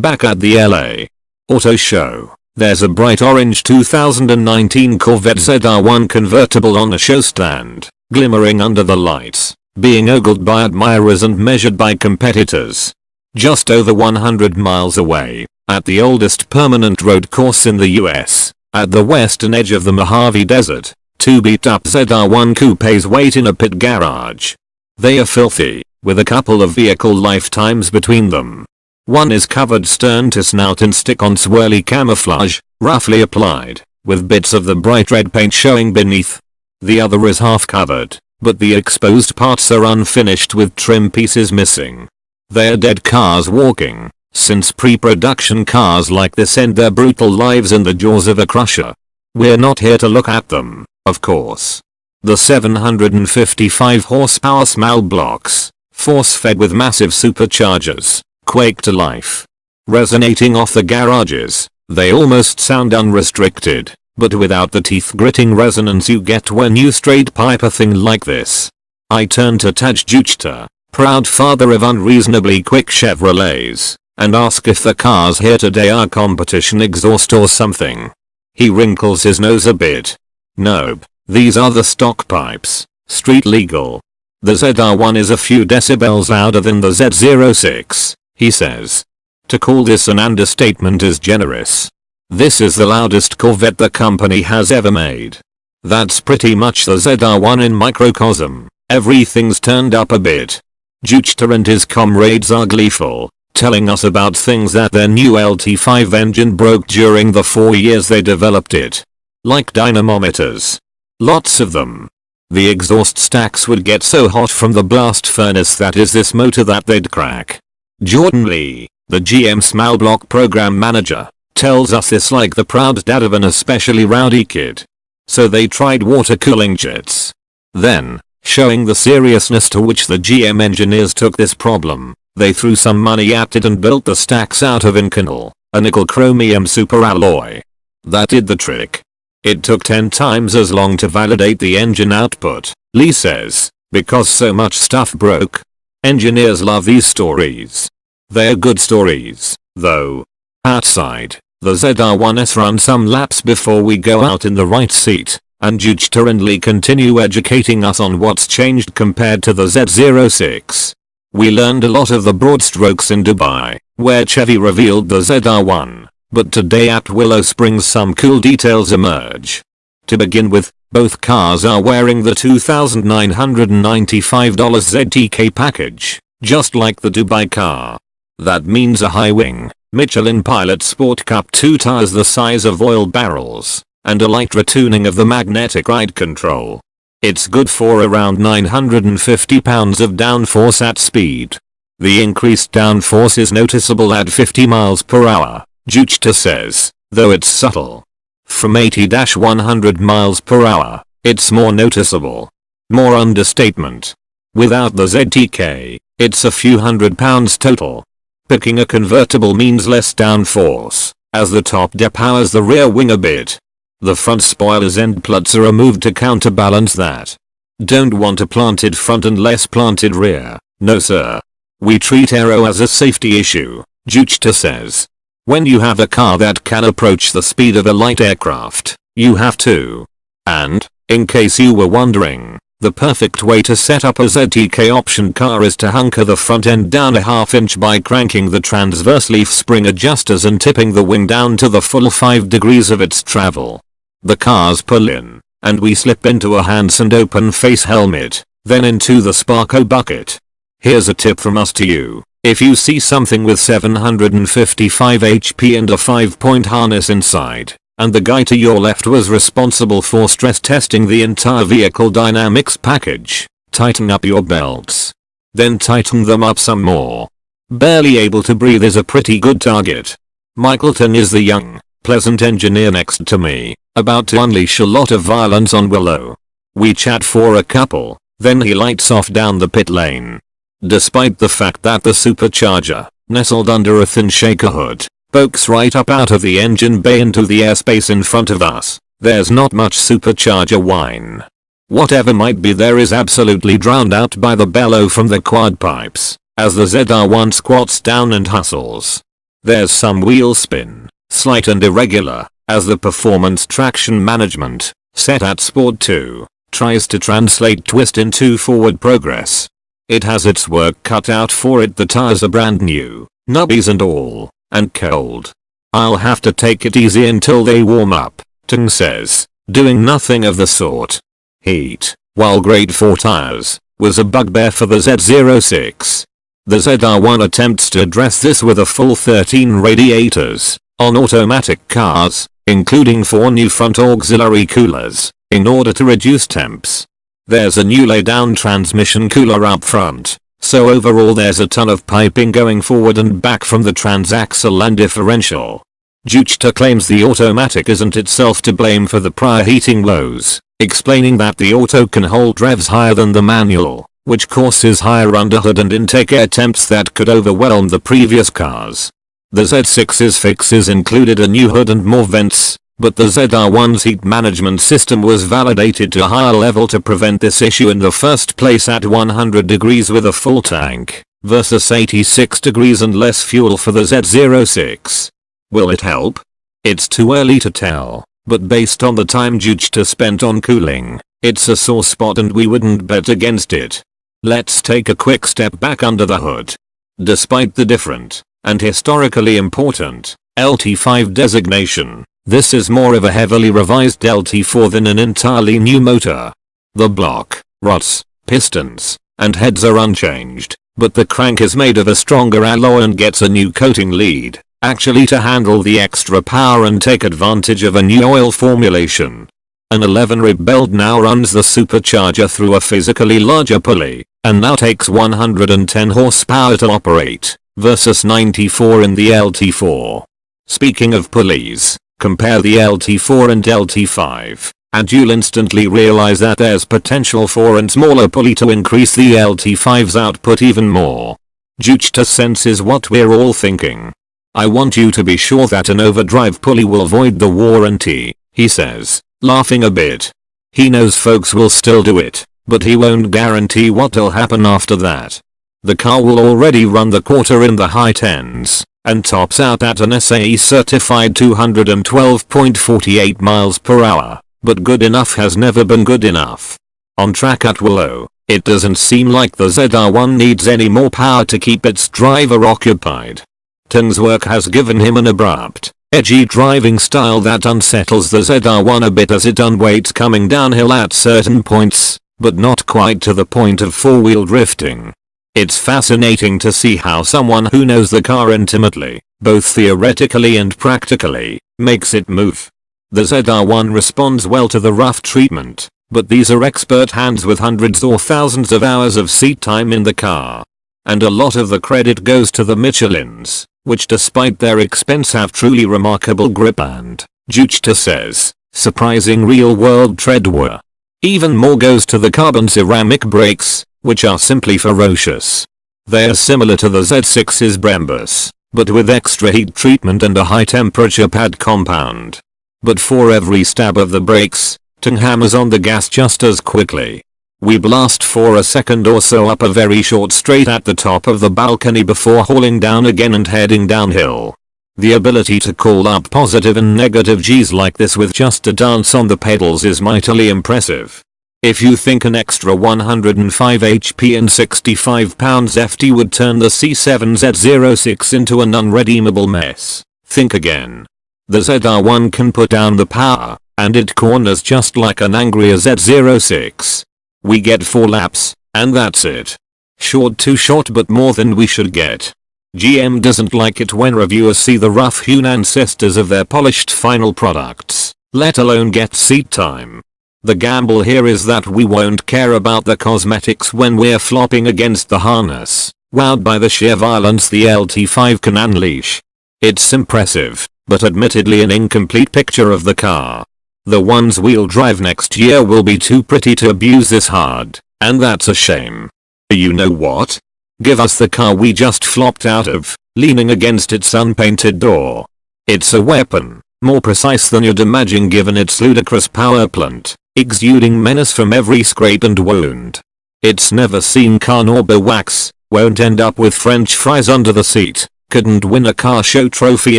Back at the LA Auto Show, there's a bright orange 2019 Corvette ZR1 convertible on a show stand, glimmering under the lights, being ogled by admirers and measured by competitors. Just over 100 miles away, at the oldest permanent road course in the US, at the western edge of the Mojave Desert, two beat-up ZR1 coupes wait in a pit garage. They are filthy, with a couple of vehicle lifetimes between them. One is covered stern to snout in stick-on swirly camouflage, roughly applied, with bits of the bright red paint showing beneath. The other is half covered, but the exposed parts are unfinished with trim pieces missing. They're dead cars walking, since pre-production cars like this end their brutal lives in the jaws of a crusher. We're not here to look at them, of course. The 755 horsepower small blocks, force-fed with massive superchargers, quake to life. Resonating off the garages, they almost sound unrestricted, but without the teeth-gritting resonance you get when you straight pipe a thing like this. I turn to Taj Juchta, proud father of unreasonably quick Chevrolets, and ask if the cars here today are competition exhaust or something. He wrinkles his nose a bit. Nope, these are the stock pipes, street legal. The ZR1 is a few decibels louder than the Z06, he says. To call this an understatement is generous. This is the loudest Corvette the company has ever made. That's pretty much the ZR1 in microcosm. Everything's turned up a bit. Juchta and his comrades are gleeful, telling us about things that their new LT5 engine broke during the 4 years they developed it. Like dynamometers. Lots of them. The exhaust stacks would get so hot from the blast furnace that is this motor that they'd crack. Jordan Lee, the GM small block program manager, tells us this like the proud dad of an especially rowdy kid. So they tried water cooling jets. Then, showing the seriousness to which the GM engineers took this problem, they threw some money at it and built the stacks out of Inconel, a nickel chromium superalloy. That did the trick. It took 10 times as long to validate the engine output, Lee says, because so much stuff broke. Engineers love these stories. They're good stories, though. Outside, the ZR1s run some laps before we go out in the right seat, and Juchta and Lee continue educating us on what's changed compared to the Z06. We learned a lot of the broad strokes in Dubai, where Chevy revealed the ZR1, but today at Willow Springs some cool details emerge. To begin with, both cars are wearing the $2,995 ZTK package, just like the Dubai car. That means a high wing, Michelin Pilot Sport Cup 2 tires the size of oil barrels, and a light retuning of the magnetic ride control. It's good for around 950 pounds of downforce at speed. The increased downforce is noticeable at 50 miles per hour, Juchta says, though it's subtle. From 80-100 miles per hour, it's more noticeable. More understatement. Without the ZTK, it's a few hundred pounds total. Picking a convertible means less downforce, as the top depowers the rear wing a bit. The front spoiler's end plugs are removed to counterbalance that. Don't want a planted front and less planted rear, no sir. We treat aero as a safety issue, Juchta says. When you have a car that can approach the speed of a light aircraft, you have to. And, in case you were wondering, the perfect way to set up a ZTK option car is to hunker the front end down a ½ inch by cranking the transverse leaf spring adjusters and tipping the wing down to the full 5 degrees of its travel. The cars pull in, and we slip into a hands and open face helmet, then into the Sparko bucket. Here's a tip from us to you. If you see something with 755 HP and a 5-point harness inside, and the guy to your left was responsible for stress testing the entire vehicle dynamics package, tighten up your belts. Then tighten them up some more. Barely able to breathe is a pretty good target. Michaelton is the young, pleasant engineer next to me, about to unleash a lot of violence on Willow. We chat for a couple, then he lights off down the pit lane. Despite the fact that the supercharger, nestled under a thin shaker hood, pokes right up out of the engine bay into the airspace in front of us, there's not much supercharger whine. Whatever might be there is absolutely drowned out by the bellow from the quad pipes, as the ZR1 squats down and hustles. There's some wheel spin, slight and irregular, as the performance traction management, set at Sport 2, tries to translate twist into forward progress. It has its work cut out for it. The tires are brand new, nubbies and all, and cold. I'll have to take it easy until they warm up, Tung says, doing nothing of the sort. Heat, while great for tires, was a bugbear for the Z06. The ZR1 attempts to address this with a full 13 radiators on Automatic Cars, including 4 new front auxiliary coolers, in order to reduce temps. There's a new laydown transmission cooler up front, so overall there's a ton of piping going forward and back from the transaxle and differential. Juchta claims the automatic isn't itself to blame for the prior heating lows, explaining that the auto can hold revs higher than the manual, which causes higher underhood and intake air temps that could overwhelm the previous cars. The Z6's fixes included a new hood and more vents, but the ZR1's heat management system was validated to a higher level to prevent this issue in the first place at 100 degrees with a full tank, versus 86 degrees and less fuel for the Z06. Will it help? It's too early to tell, but based on the time Juchta spent on cooling, it's a sore spot and we wouldn't bet against it. Let's take a quick step back under the hood. Despite the different, and historically important, LT5 designation, this is more of a heavily revised LT4 than an entirely new motor. The block, rods, pistons, and heads are unchanged, but the crank is made of a stronger alloy and gets a new coating lead, actually to handle the extra power and take advantage of a new oil formulation. An 11 rib belt now runs the supercharger through a physically larger pulley, and now takes 110 horsepower to operate, versus 94 in the LT4. Speaking of pulleys, compare the LT4 and LT5, and you'll instantly realize that there's potential for a smaller pulley to increase the LT5's output even more. Juchta senses what we're all thinking. I want you to be sure that an overdrive pulley will void the warranty, he says, laughing a bit. He knows folks will still do it, but he won't guarantee what'll happen after that. The car will already run the quarter in the high 10s, and tops out at an SAE certified 212.48 miles per hour, but good enough has never been good enough. On track at Willow, it doesn't seem like the ZR1 needs any more power to keep its driver occupied. Tung's work has given him an abrupt, edgy driving style that unsettles the ZR1 a bit as it unweights coming downhill at certain points, but not quite to the point of four-wheel drifting. It's fascinating to see how someone who knows the car intimately, both theoretically and practically, makes it move. The ZR1 responds well to the rough treatment, but these are expert hands with hundreds or thousands of hours of seat time in the car. And a lot of the credit goes to the Michelins, which despite their expense have truly remarkable grip and, Juchta says, surprising real-world treadwear. Even more goes to the carbon ceramic brakes, which are simply ferocious. They are similar to the Z6's Brembus, but with extra heat treatment and a high temperature pad compound. But for every stab of the brakes, Tung hammers on the gas just as quickly. We blast for a second or so up a very short straight at the top of the balcony before hauling down again and heading downhill. The ability to call up positive and negative G's like this with just a dance on the pedals is mightily impressive. If you think an extra 105 HP and 65 pounds FT would turn the C7Z06 into an unredeemable mess, think again. The ZR1 can put down the power, and it corners just like an angrier Z06. We get 4 laps, and that's it. Short, too short, but more than we should get. GM doesn't like it when reviewers see the rough-hewn ancestors of their polished final products, let alone get seat time. The gamble here is that we won't care about the cosmetics when we're flopping against the harness, wowed by the sheer violence the LT5 can unleash. It's impressive, but admittedly an incomplete picture of the car. The ones we'll drive next year will be too pretty to abuse this hard, and that's a shame. You know what? Give us the car we just flopped out of, leaning against its unpainted door. It's a weapon, more precise than you'd imagine given its ludicrous power plant, exuding menace from every scrape and wound. It's never seen car nor wax, won't end up with french fries under the seat, Couldn't win a car show trophy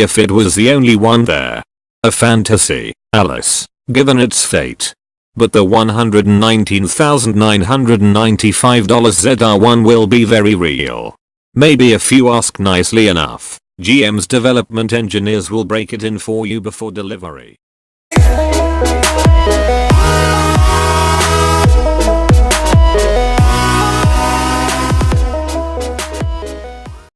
if it was the only one there. A fantasy, Alice, given its fate. But the $119,995 ZR1 will be very real. Maybe if you ask nicely enough, GM's development engineers will break it in for you before delivery.